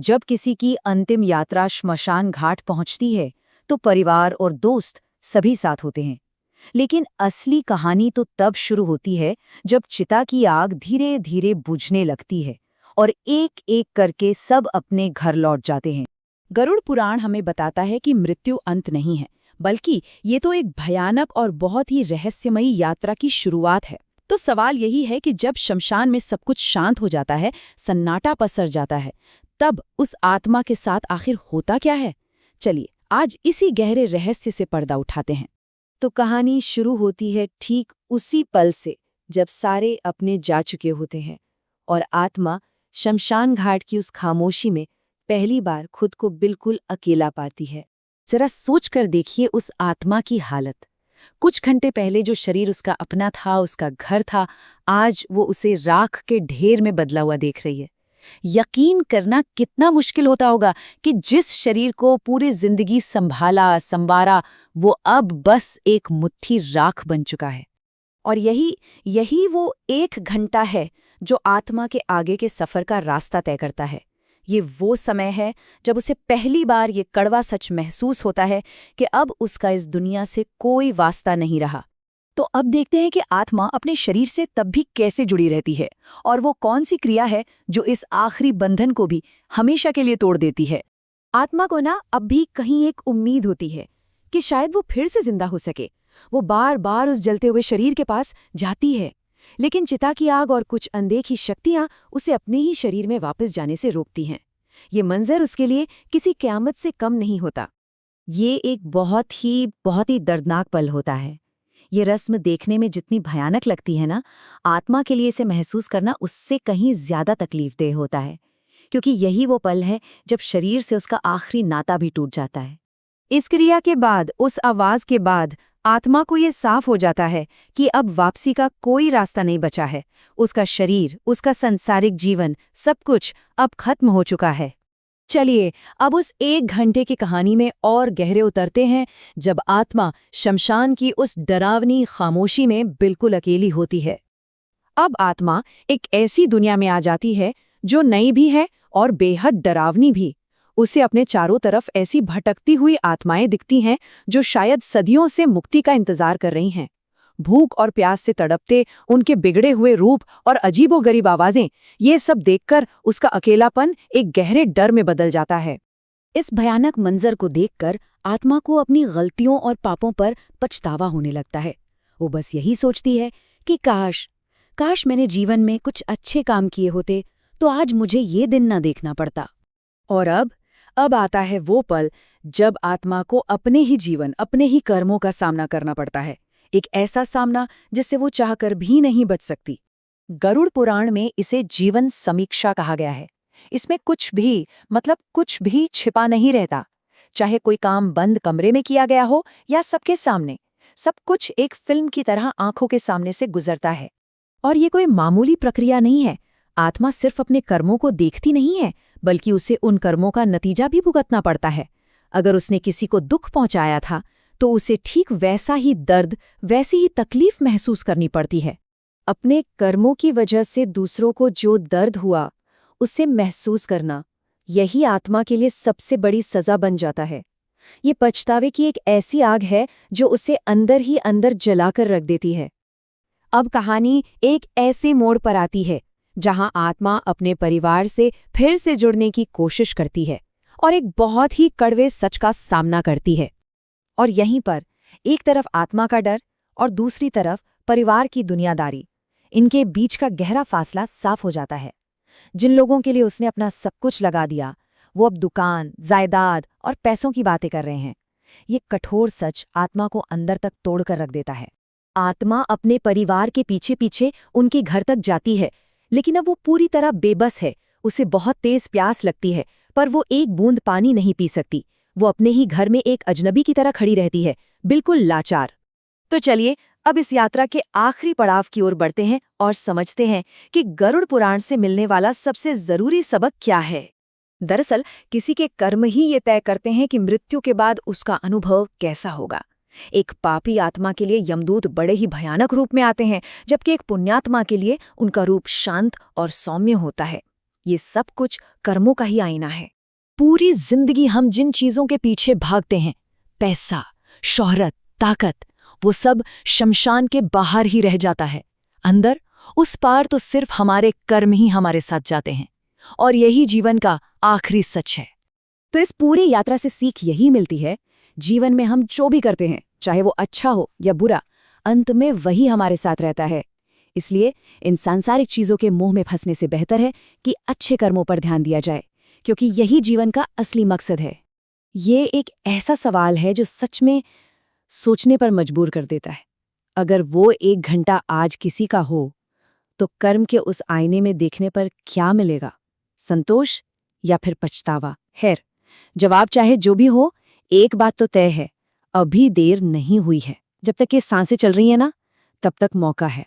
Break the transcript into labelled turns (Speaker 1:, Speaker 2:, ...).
Speaker 1: जब किसी की अंतिम यात्रा श्मशान घाट पहुंचती है तो परिवार और दोस्त सभी साथ होते हैं। लेकिन असली कहानी तो तब शुरू होती है जब चिता की आग धीरे धीरे बुझने लगती है और एक एक करके सब अपने घर लौट जाते हैं।
Speaker 2: गरुड़ पुराण हमें बताता है कि मृत्यु अंत नहीं है, बल्कि ये तो एक भयानक और बहुत ही रहस्यमयी यात्रा की शुरुआत है। तो सवाल यही है कि जब शमशान में सब कुछ शांत हो जाता है, सन्नाटा पसर जाता है, तब उस आत्मा के साथ आखिर होता क्या है? चलिए आज इसी गहरे रहस्य से पर्दा उठाते हैं।
Speaker 1: तो कहानी शुरू होती है ठीक उसी पल से जब सारे अपने जा चुके होते हैं और आत्मा शमशान घाट की उस खामोशी में पहली बार खुद को बिल्कुल अकेला पाती है। जरा सोच कर देखिए उस आत्मा की हालत। कुछ घंटे पहले जो शरीर उसका अपना था, उसका घर था, आज वो उसे राख के ढेर में बदला हुआ देख रही है। यकीन करना कितना मुश्किल होता होगा कि जिस शरीर को पूरी जिंदगी संभाला संवारा, वो अब बस एक मुट्ठी राख बन चुका है। और यही वो 1 घंटा है जो आत्मा के आगे के सफर का रास्ता तय करता है। ये वो समय है जब उसे पहली बार ये कड़वा सच महसूस होता है कि अब उसका इस दुनिया से कोई वास्ता नहीं रहा। तो अब देखते हैं कि आत्मा अपने शरीर से तब भी कैसे जुड़ी रहती है और वो कौन सी क्रिया है जो इस आखिरी बंधन को भी हमेशा के लिए तोड़ देती है। आत्मा को ना अब भी कहीं एक उम्मीद होती है कि शायद वो फिर से जिंदा हो सके। वो बार बार उस जलते हुए शरीर के पास जाती है, लेकिन चिता की आग और कुछ अनदेखी शक्तियां उसे अपने ही शरीर में वापस जाने से रोकती हैं। ये मंजर उसके लिए किसी क़यामत से कम नहीं होता। ये एक बहुत ही दर्दनाक पल होता है। ये रस्म देखने में जितनी भयानक लगती है ना, आत्मा के लिए इसे महसूस करना उससे कहीं ज्यादा तकलीफदेह होता है, क्योंकि यही वो पल है जब शरीर से उसका आखिरी नाता भी टूट जाता है। इस क्रिया के बाद, उस आवाज के बाद, आत्मा को ये साफ हो जाता है कि अब वापसी का कोई रास्ता नहीं बचा है। उसका शरीर, उसका सांसारिक जीवन, सब कुछ अब खत्म हो चुका है। चलिए अब उस 1 घंटे की कहानी में और गहरे उतरते हैं, जब आत्मा शमशान की उस डरावनी खामोशी में बिल्कुल अकेली होती है। अब आत्मा एक ऐसी दुनिया में आ जाती है जो नई भी है और बेहद डरावनी भी। उसे अपने चारों तरफ ऐसी भटकती हुई आत्माएं दिखती हैं जो शायद सदियों से मुक्ति का इंतजार कर रही हैं। भूख और प्यास से तड़पते उनके बिगड़े हुए रूप और अजीबोगरीब आवाजें, ये सब देखकर उसका अकेलापन एक गहरे डर में बदल जाता है। इस भयानक मंजर को देखकर आत्मा को अपनी गलतियों और पापों पर पछतावा होने लगता है। वो बस यही सोचती है कि काश मैंने जीवन में कुछ अच्छे काम किए होते तो आज मुझे ये दिन न देखना पड़ता। और अब आता है वो पल जब आत्मा को अपने ही जीवन, अपने ही कर्मों का सामना करना पड़ता है। एक ऐसा सामना जिससे वो चाहकर भी नहीं बच सकती। गरुड़ पुराण में इसे जीवन समीक्षा कहा गया है। इसमें कुछ भी छिपा नहीं रहता। चाहे कोई काम बंद कमरे में किया गया हो या सबके सामने, सब कुछ एक फिल्म की तरह आंखों के सामने से गुजरता है। और ये कोई मामूली प्रक्रिया नहीं है। आत्मा सिर्फ अपने कर्मों को देखती नहीं है, बल्कि उसे उन कर्मों का नतीजा भी भुगतना पड़ता है। अगर उसने किसी को दुख पहुंचाया था तो उसे ठीक वैसा ही दर्द, वैसी ही तकलीफ महसूस करनी पड़ती है। अपने कर्मों की वजह से दूसरों को जो दर्द हुआ, उसे महसूस करना, यही आत्मा के लिए सबसे बड़ी सजा बन जाता है। ये पछतावे की एक ऐसी आग है जो उसे अंदर ही अंदर जलाकर रख देती है। अब कहानी एक ऐसे मोड़ पर आती है जहां आत्मा अपने परिवार से फिर से जुड़ने की कोशिश करती है और एक बहुत ही कड़वे सच का सामना करती है। और यहीं पर एक तरफ आत्मा का डर और दूसरी तरफ परिवार की दुनियादारी, इनके बीच का गहरा फासला साफ हो जाता है। जिन लोगों के लिए उसने अपना सब कुछ लगा दिया, वो अब दुकान, जायदाद और पैसों की बातें कर रहे हैं। ये कठोर सच आत्मा को अंदर तक तोड़कर रख देता है। आत्मा अपने परिवार के पीछे पीछे उनके घर तक जाती है, लेकिन अब वो पूरी तरह बेबस है। उसे बहुत तेज प्यास लगती है, पर वो एक बूंद पानी नहीं पी सकती। वो अपने ही घर में एक अजनबी की तरह खड़ी रहती है, बिल्कुल लाचार। तो चलिए अब इस यात्रा के आखिरी पड़ाव की ओर बढ़ते हैं और समझते हैं कि गरुड़ पुराण से मिलने वाला सबसे जरूरी सबक क्या है। दरअसल किसी के कर्म ही ये तय करते हैं कि मृत्यु के बाद उसका अनुभव कैसा होगा। एक पापी आत्मा के लिए यमदूत बड़े ही भयानक रूप में आते हैं, जबकि एक पुण्यात्मा के लिए उनका रूप शांत और सौम्य होता है। ये सब कुछ कर्मों का ही आईना है।
Speaker 2: पूरी जिंदगी हम जिन चीजों के पीछे भागते हैं, पैसा, शोहरत, ताकत, वो सब शमशान के बाहर ही रह जाता है। अंदर, उस पार तो सिर्फ हमारे कर्म ही हमारे साथ जाते हैं, और यही जीवन का आखिरी सच है।
Speaker 1: तो इस पूरी यात्रा से सीख यही मिलती है, जीवन में हम जो भी करते हैं, चाहे वो अच्छा हो या बुरा, अंत में वही हमारे साथ रहता है। इसलिए इन सांसारिक चीजों के मोह में फंसने से बेहतर है कि अच्छे कर्मों पर ध्यान दिया जाए, क्योंकि यही जीवन का असली मकसद है। ये एक ऐसा सवाल है जो सच में सोचने पर मजबूर कर देता है। अगर वो 1 घंटा आज किसी का हो, तो कर्म के उस आईने में देखने पर क्या मिलेगा? संतोष या फिर पछतावा? खैर, जवाब चाहे जो भी हो, एक बात तो तय है, अभी देर नहीं हुई है। जब तक ये सांसें चल रही हैं ना, तब तक मौका है।